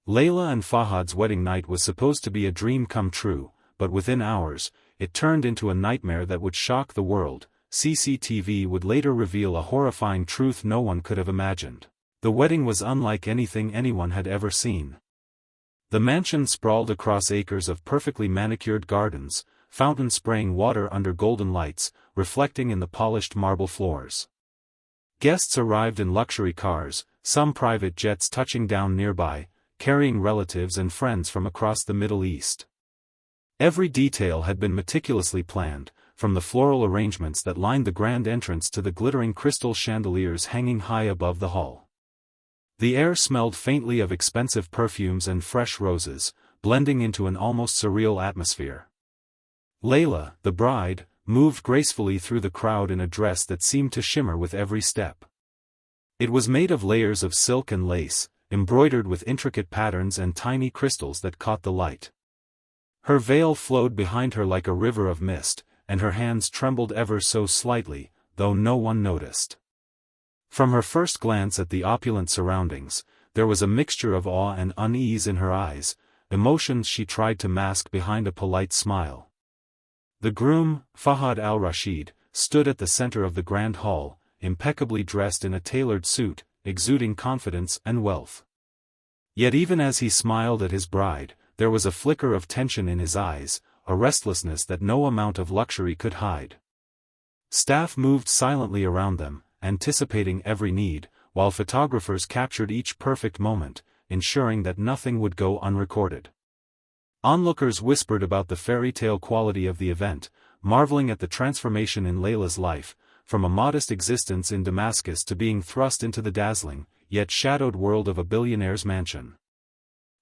Leila and Fahad's wedding night was supposed to be a dream come true, but within hours, it turned into a nightmare that would shock the world. CCTV would later reveal a horrifying truth no one could have imagined. The wedding was unlike anything anyone had ever seen. The mansion sprawled across acres of perfectly manicured gardens, fountains spraying water under golden lights, reflecting in the polished marble floors. Guests arrived in luxury cars, some private jets touching down nearby, carrying relatives and friends from across the Middle East. Every detail had been meticulously planned, from the floral arrangements that lined the grand entrance to the glittering crystal chandeliers hanging high above the hall. The air smelled faintly of expensive perfumes and fresh roses, blending into an almost surreal atmosphere. Leila, the bride, moved gracefully through the crowd in a dress that seemed to shimmer with every step. It was made of layers of silk and lace, embroidered with intricate patterns and tiny crystals that caught the light. Her veil flowed behind her like a river of mist, and her hands trembled ever so slightly, though no one noticed. From her first glance at the opulent surroundings, there was a mixture of awe and unease in her eyes, emotions she tried to mask behind a polite smile. The groom, Fahad Al-Rashid, stood at the center of the grand hall, impeccably dressed in a tailored suit, exuding confidence and wealth. Yet even as he smiled at his bride, there was a flicker of tension in his eyes, a restlessness that no amount of luxury could hide. Staff moved silently around them, anticipating every need, while photographers captured each perfect moment, ensuring that nothing would go unrecorded. Onlookers whispered about the fairy tale quality of the event, marveling at the transformation in Leila's life, from a modest existence in Damascus to being thrust into the dazzling, yet shadowed world of a billionaire's mansion.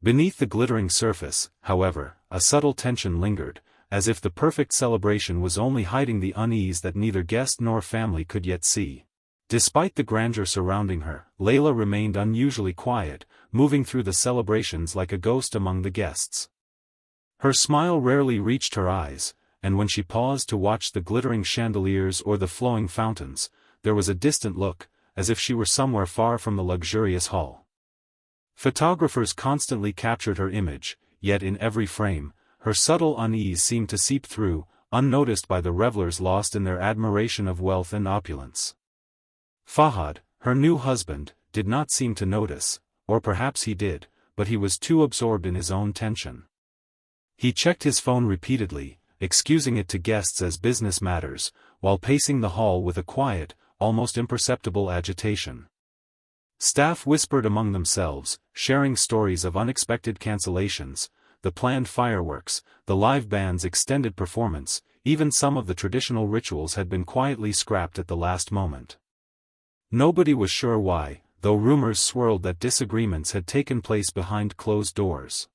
Beneath the glittering surface, however, a subtle tension lingered, as if the perfect celebration was only hiding the unease that neither guest nor family could yet see. Despite the grandeur surrounding her, Leila remained unusually quiet, moving through the celebrations like a ghost among the guests. Her smile rarely reached her eyes, and when she paused to watch the glittering chandeliers or the flowing fountains, there was a distant look, as if she were somewhere far from the luxurious hall. Photographers constantly captured her image, yet in every frame, her subtle unease seemed to seep through, unnoticed by the revelers lost in their admiration of wealth and opulence. Fahad, her new husband, did not seem to notice, or perhaps he did, but he was too absorbed in his own tension. He checked his phone repeatedly, excusing it to guests as business matters, while pacing the hall with a quiet, almost imperceptible agitation. Staff whispered among themselves, sharing stories of unexpected cancellations, the planned fireworks, the live band's extended performance, even some of the traditional rituals had been quietly scrapped at the last moment. Nobody was sure why, though rumors swirled that disagreements had taken place behind closed doors.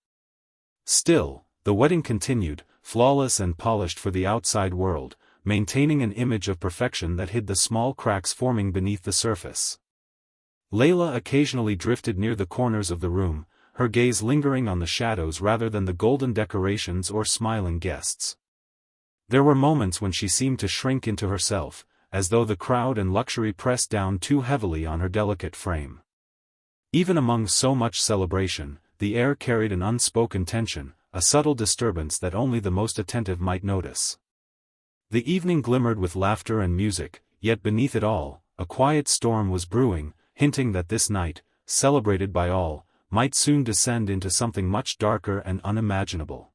Still, the wedding continued, flawless and polished for the outside world, maintaining an image of perfection that hid the small cracks forming beneath the surface. Leila occasionally drifted near the corners of the room, her gaze lingering on the shadows rather than the golden decorations or smiling guests. There were moments when she seemed to shrink into herself, as though the crowd and luxury pressed down too heavily on her delicate frame. Even among so much celebration, the air carried an unspoken tension, a subtle disturbance that only the most attentive might notice. The evening glimmered with laughter and music, yet beneath it all, a quiet storm was brewing, hinting that this night, celebrated by all, might soon descend into something much darker and unimaginable.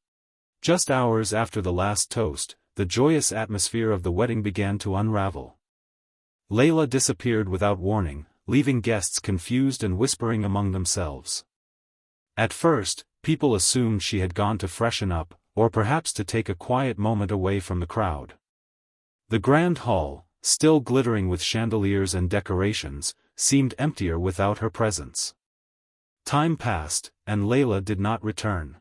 Just hours after the last toast, the joyous atmosphere of the wedding began to unravel. Leila disappeared without warning, leaving guests confused and whispering among themselves. At first, people assumed she had gone to freshen up, or perhaps to take a quiet moment away from the crowd. The grand hall, still glittering with chandeliers and decorations, seemed emptier without her presence. Time passed, and Leila did not return.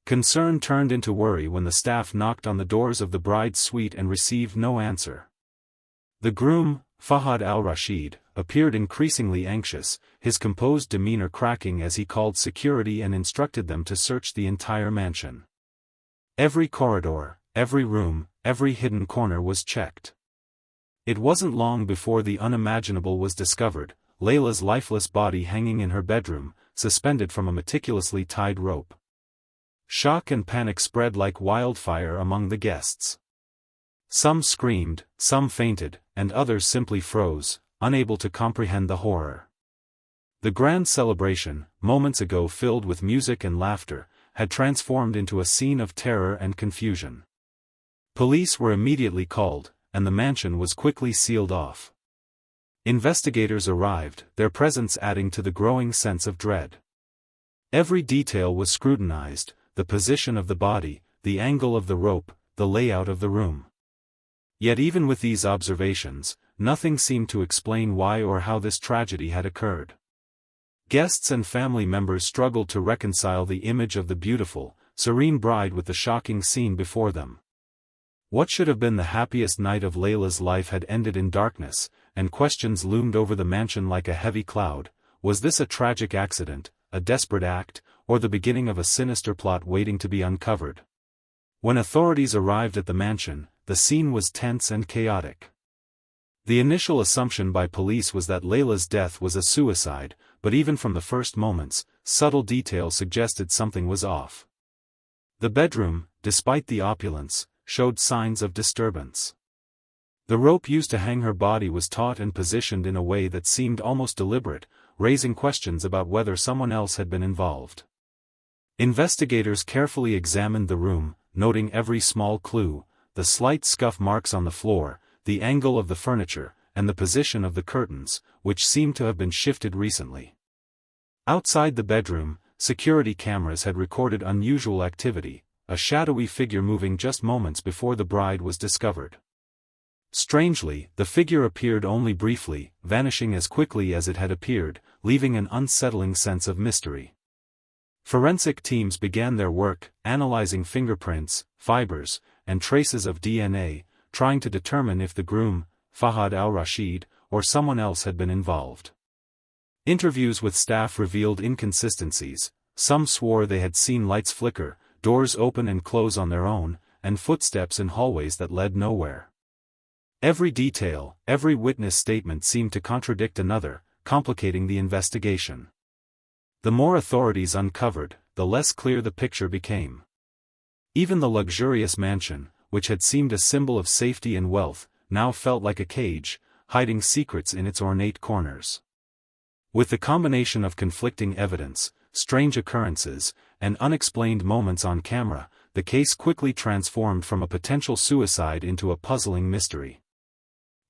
Concern turned into worry when the staff knocked on the doors of the bride's suite and received no answer. The groom, Fahad Al-Rashid, appeared increasingly anxious, his composed demeanor cracking as he called security and instructed them to search the entire mansion. Every corridor, every room, every hidden corner was checked. It wasn't long before the unimaginable was discovered, Leila's lifeless body hanging in her bedroom, suspended from a meticulously tied rope. Shock and panic spread like wildfire among the guests. Some screamed, some fainted, and others simply froze, unable to comprehend the horror. The grand celebration, moments ago filled with music and laughter, had transformed into a scene of terror and confusion. Police were immediately called, and the mansion was quickly sealed off. Investigators arrived, their presence adding to the growing sense of dread. Every detail was scrutinized, the position of the body, the angle of the rope, the layout of the room. Yet even with these observations, nothing seemed to explain why or how this tragedy had occurred. Guests and family members struggled to reconcile the image of the beautiful, serene bride with the shocking scene before them. What should have been the happiest night of Leila's life had ended in darkness, and questions loomed over the mansion like a heavy cloud. Was this a tragic accident, a desperate act, or the beginning of a sinister plot waiting to be uncovered? When authorities arrived at the mansion, the scene was tense and chaotic. The initial assumption by police was that Leila's death was a suicide, but even from the first moments, subtle details suggested something was off. The bedroom, despite the opulence, showed signs of disturbance. The rope used to hang her body was taut and positioned in a way that seemed almost deliberate, raising questions about whether someone else had been involved. Investigators carefully examined the room, noting every small clue, the slight scuff marks on the floor, the angle of the furniture, and the position of the curtains, which seemed to have been shifted recently. Outside the bedroom, security cameras had recorded unusual activity, a shadowy figure moving just moments before the bride was discovered. Strangely, the figure appeared only briefly, vanishing as quickly as it had appeared, leaving an unsettling sense of mystery. Forensic teams began their work, analyzing fingerprints, fibers, and traces of DNA, trying to determine if the groom, Fahad Al-Rashid, or someone else had been involved. Interviews with staff revealed inconsistencies. Some swore they had seen lights flicker, doors open and close on their own, and footsteps in hallways that led nowhere. Every detail, every witness statement seemed to contradict another, complicating the investigation. The more authorities uncovered, the less clear the picture became. Even the luxurious mansion, which had seemed a symbol of safety and wealth, now felt like a cage, hiding secrets in its ornate corners. With the combination of conflicting evidence, strange occurrences, and unexplained moments on camera, the case quickly transformed from a potential suicide into a puzzling mystery.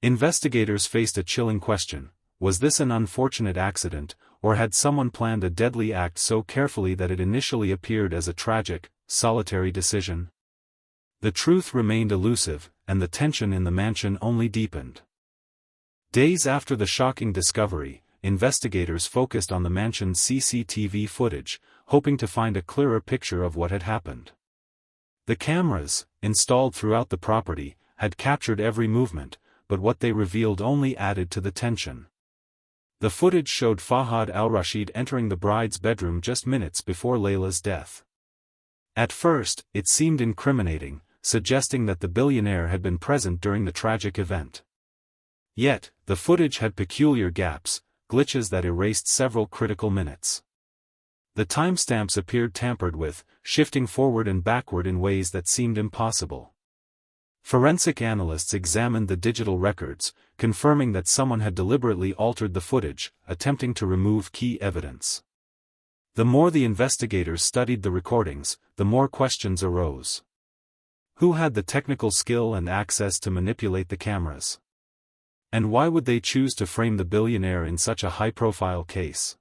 Investigators faced a chilling question: was this an unfortunate accident, or had someone planned a deadly act so carefully that it initially appeared as a tragic, solitary decision? The truth remained elusive, and the tension in the mansion only deepened. Days after the shocking discovery, investigators focused on the mansion's CCTV footage, hoping to find a clearer picture of what had happened. The cameras, installed throughout the property, had captured every movement, but what they revealed only added to the tension. The footage showed Fahad Al-Rashid entering the bride's bedroom just minutes before Leila's death. At first, it seemed incriminating, suggesting that the billionaire had been present during the tragic event. Yet, the footage had peculiar gaps, glitches that erased several critical minutes. The timestamps appeared tampered with, shifting forward and backward in ways that seemed impossible. Forensic analysts examined the digital records, confirming that someone had deliberately altered the footage, attempting to remove key evidence. The more the investigators studied the recordings, the more questions arose. Who had the technical skill and access to manipulate the cameras? And why would they choose to frame the billionaire in such a high-profile case?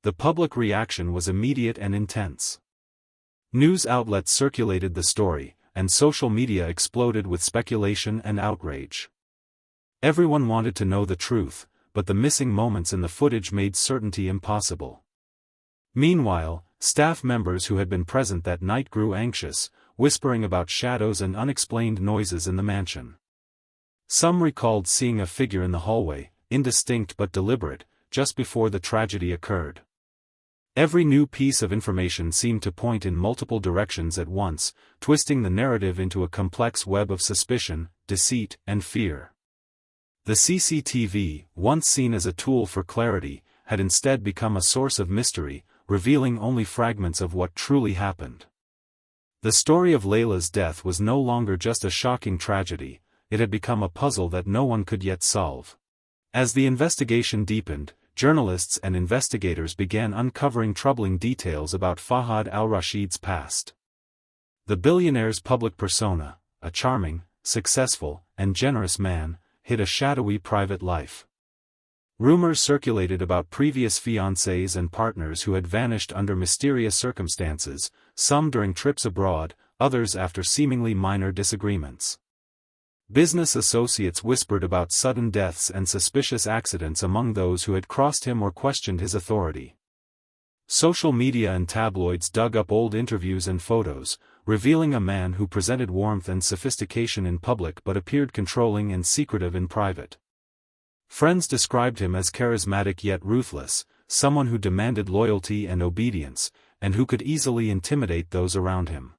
The public reaction was immediate and intense. News outlets circulated the story, and social media exploded with speculation and outrage. Everyone wanted to know the truth, but the missing moments in the footage made certainty impossible. Meanwhile, staff members who had been present that night grew anxious, whispering about shadows and unexplained noises in the mansion. Some recalled seeing a figure in the hallway, indistinct but deliberate, just before the tragedy occurred. Every new piece of information seemed to point in multiple directions at once, twisting the narrative into a complex web of suspicion, deceit, and fear. The CCTV, once seen as a tool for clarity, had instead become a source of mystery, revealing only fragments of what truly happened. The story of Leila's death was no longer just a shocking tragedy, it had become a puzzle that no one could yet solve. As the investigation deepened, journalists and investigators began uncovering troubling details about Fahad Al-Rashid's past. The billionaire's public persona, a charming, successful, and generous man, hid a shadowy private life. Rumors circulated about previous fiancés and partners who had vanished under mysterious circumstances, some during trips abroad, others after seemingly minor disagreements. Business associates whispered about sudden deaths and suspicious accidents among those who had crossed him or questioned his authority. Social media and tabloids dug up old interviews and photos, revealing a man who presented warmth and sophistication in public but appeared controlling and secretive in private. Friends described him as charismatic yet ruthless, someone who demanded loyalty and obedience, and who could easily intimidate those around him.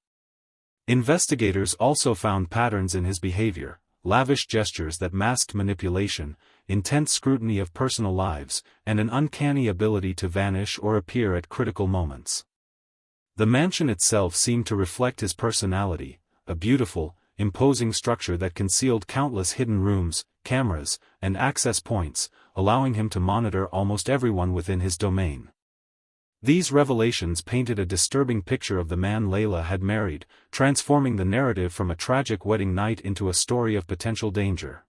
Investigators also found patterns in his behavior, lavish gestures that masked manipulation, intense scrutiny of personal lives, and an uncanny ability to vanish or appear at critical moments. The mansion itself seemed to reflect his personality, a beautiful, imposing structure that concealed countless hidden rooms, cameras, and access points, allowing him to monitor almost everyone within his domain. These revelations painted a disturbing picture of the man Leila had married, transforming the narrative from a tragic wedding night into a story of potential danger.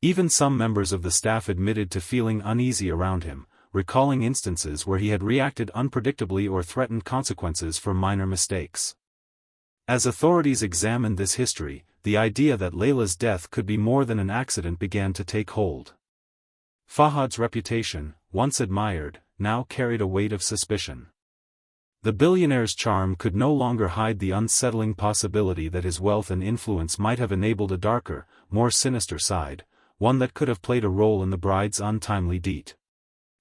Even some members of the staff admitted to feeling uneasy around him, recalling instances where he had reacted unpredictably or threatened consequences for minor mistakes. As authorities examined this history, the idea that Leila's death could be more than an accident began to take hold. Fahad's reputation, once admired, now carried a weight of suspicion. The billionaire's charm could no longer hide the unsettling possibility that his wealth and influence might have enabled a darker, more sinister side, one that could have played a role in the bride's untimely death.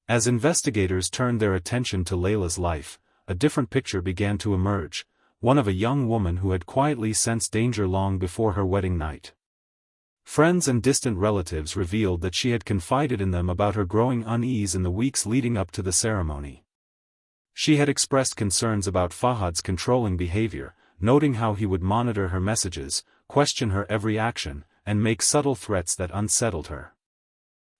As investigators turned their attention to Leila's life, a different picture began to emerge, one of a young woman who had quietly sensed danger long before her wedding night. Friends and distant relatives revealed that she had confided in them about her growing unease in the weeks leading up to the ceremony. She had expressed concerns about Fahad's controlling behavior, noting how he would monitor her messages, question her every action, and make subtle threats that unsettled her.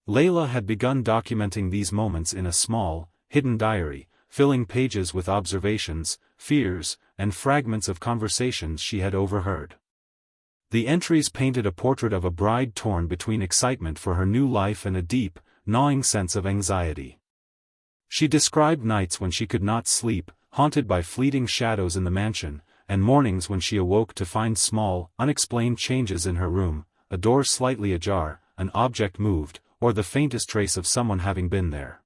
Leila had begun documenting these moments in a small, hidden diary, filling pages with observations, fears, and fragments of conversations she had overheard. The entries painted a portrait of a bride torn between excitement for her new life and a deep, gnawing sense of anxiety. She described nights when she could not sleep, haunted by fleeting shadows in the mansion, and mornings when she awoke to find small, unexplained changes in her room, a door slightly ajar, an object moved, or the faintest trace of someone having been there.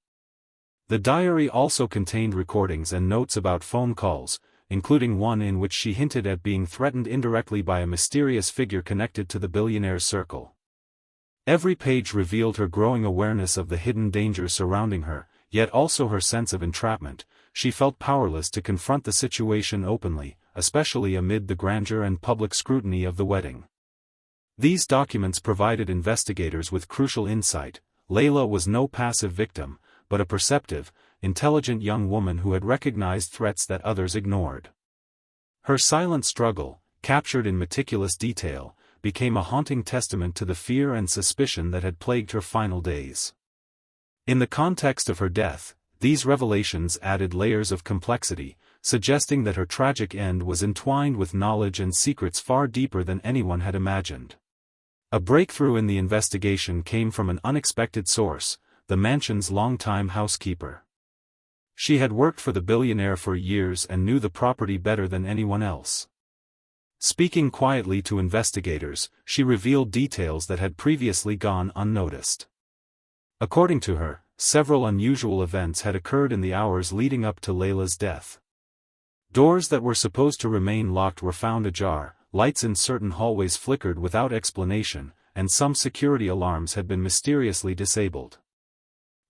The diary also contained recordings and notes about phone calls, including one in which she hinted at being threatened indirectly by a mysterious figure connected to the billionaire's circle. Every page revealed her growing awareness of the hidden dangers surrounding her, yet also her sense of entrapment. She felt powerless to confront the situation openly, especially amid the grandeur and public scrutiny of the wedding. These documents provided investigators with crucial insight. Leila was no passive victim, but a perceptive, intelligent young woman who had recognized threats that others ignored. Her silent struggle, captured in meticulous detail, became a haunting testament to the fear and suspicion that had plagued her final days. In the context of her death, these revelations added layers of complexity, suggesting that her tragic end was entwined with knowledge and secrets far deeper than anyone had imagined. A breakthrough in the investigation came from an unexpected source, the mansion's longtime housekeeper. She had worked for the billionaire for years and knew the property better than anyone else. Speaking quietly to investigators, she revealed details that had previously gone unnoticed. According to her, several unusual events had occurred in the hours leading up to Leila's death. Doors that were supposed to remain locked were found ajar, lights in certain hallways flickered without explanation, and some security alarms had been mysteriously disabled.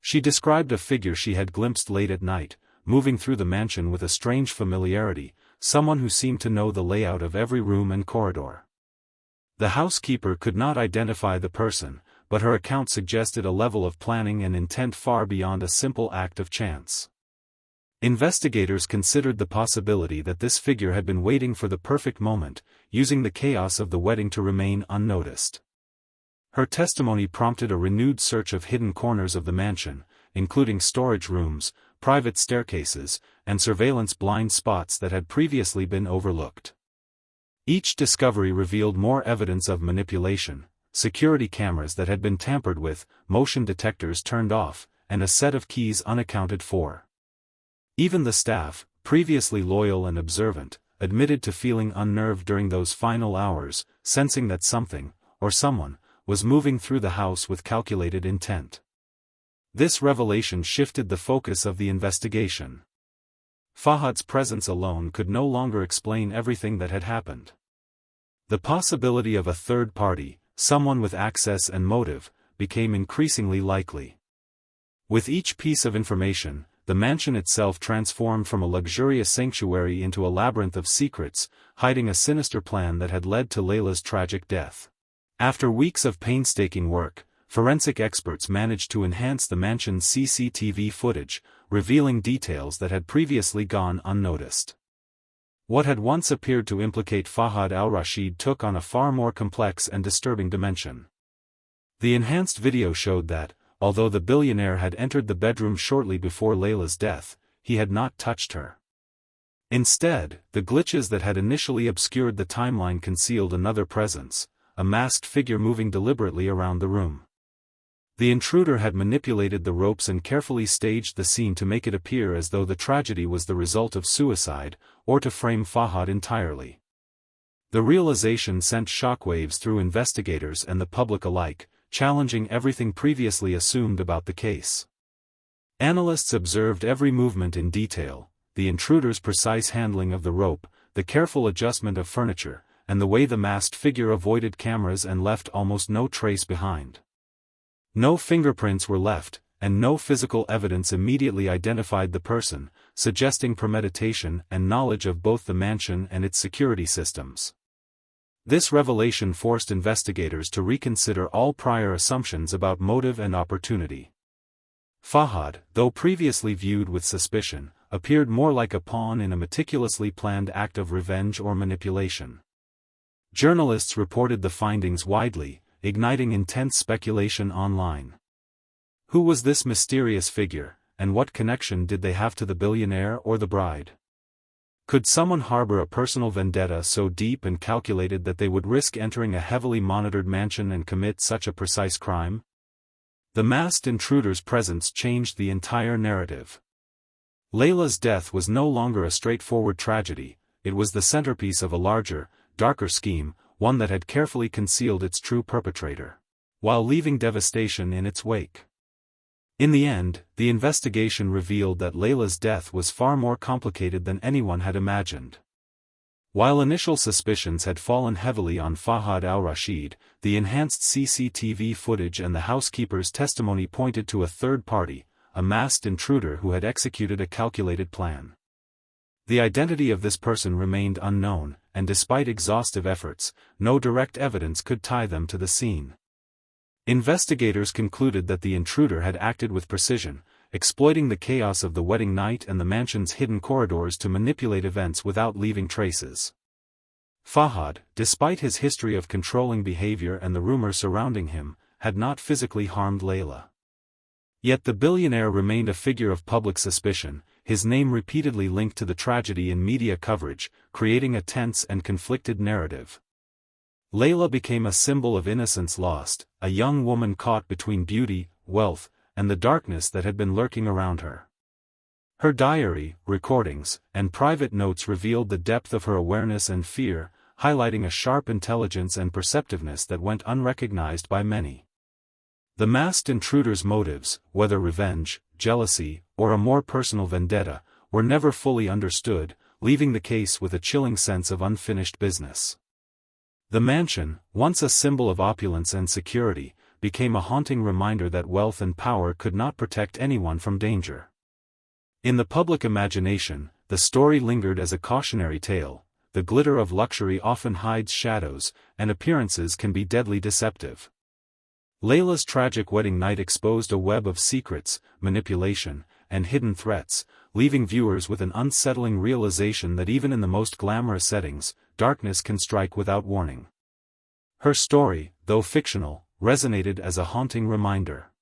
She described a figure she had glimpsed late at night, moving through the mansion with a strange familiarity, someone who seemed to know the layout of every room and corridor. The housekeeper could not identify the person, but her account suggested a level of planning and intent far beyond a simple act of chance. Investigators considered the possibility that this figure had been waiting for the perfect moment, using the chaos of the wedding to remain unnoticed. Her testimony prompted a renewed search of hidden corners of the mansion, including storage rooms, private staircases, and surveillance blind spots that had previously been overlooked. Each discovery revealed more evidence of manipulation: security cameras that had been tampered with, motion detectors turned off, and a set of keys unaccounted for. Even the staff, previously loyal and observant, admitted to feeling unnerved during those final hours, sensing that something, or someone, was moving through the house with calculated intent. This revelation shifted the focus of the investigation. Fahad's presence alone could no longer explain everything that had happened. The possibility of a third party, someone with access and motive, became increasingly likely. With each piece of information, the mansion itself transformed from a luxurious sanctuary into a labyrinth of secrets, hiding a sinister plan that had led to Leila's tragic death. After weeks of painstaking work, forensic experts managed to enhance the mansion's CCTV footage, revealing details that had previously gone unnoticed. What had once appeared to implicate Fahad Al-Rashid took on a far more complex and disturbing dimension. The enhanced video showed that, although the billionaire had entered the bedroom shortly before Leila's death, he had not touched her. Instead, the glitches that had initially obscured the timeline concealed another presence: a masked figure moving deliberately around the room. The intruder had manipulated the ropes and carefully staged the scene to make it appear as though the tragedy was the result of suicide, or to frame Fahad entirely. The realization sent shockwaves through investigators and the public alike, challenging everything previously assumed about the case. Analysts observed every movement in detail: the intruder's precise handling of the rope, the careful adjustment of furniture, and the way the masked figure avoided cameras and left almost no trace behind. No fingerprints were left, and no physical evidence immediately identified the person, suggesting premeditation and knowledge of both the mansion and its security systems. This revelation forced investigators to reconsider all prior assumptions about motive and opportunity. Fahad, though previously viewed with suspicion, appeared more like a pawn in a meticulously planned act of revenge or manipulation. Journalists reported the findings widely, igniting intense speculation online. Who was this mysterious figure, and what connection did they have to the billionaire or the bride? Could someone harbor a personal vendetta so deep and calculated that they would risk entering a heavily monitored mansion and commit such a precise crime? The masked intruder's presence changed the entire narrative. Leila's death was no longer a straightforward tragedy; it was the centerpiece of a larger, darker scheme, one that had carefully concealed its true perpetrator, while leaving devastation in its wake. In the end, the investigation revealed that Leila's death was far more complicated than anyone had imagined. While initial suspicions had fallen heavily on Fahad Al-Rashid, the enhanced CCTV footage and the housekeeper's testimony pointed to a third party, a masked intruder who had executed a calculated plan. The identity of this person remained unknown, and despite exhaustive efforts, no direct evidence could tie them to the scene. Investigators concluded that the intruder had acted with precision, exploiting the chaos of the wedding night and the mansion's hidden corridors to manipulate events without leaving traces. Fahad, despite his history of controlling behavior and the rumors surrounding him, had not physically harmed Leila. Yet the billionaire remained a figure of public suspicion, his name repeatedly linked to the tragedy in media coverage, creating a tense and conflicted narrative. Leila became a symbol of innocence lost, a young woman caught between beauty, wealth, and the darkness that had been lurking around her. Her diary, recordings, and private notes revealed the depth of her awareness and fear, highlighting a sharp intelligence and perceptiveness that went unrecognized by many. The masked intruder's motives, whether revenge, jealousy, or a more personal vendetta, were never fully understood, leaving the case with a chilling sense of unfinished business. The mansion, once a symbol of opulence and security, became a haunting reminder that wealth and power could not protect anyone from danger. In the public imagination, the story lingered as a cautionary tale: the glitter of luxury often hides shadows, and appearances can be deadly deceptive. Leila's tragic wedding night exposed a web of secrets, manipulation, and hidden threats, leaving viewers with an unsettling realization that even in the most glamorous settings, darkness can strike without warning. Her story, though fictional, resonated as a haunting reminder.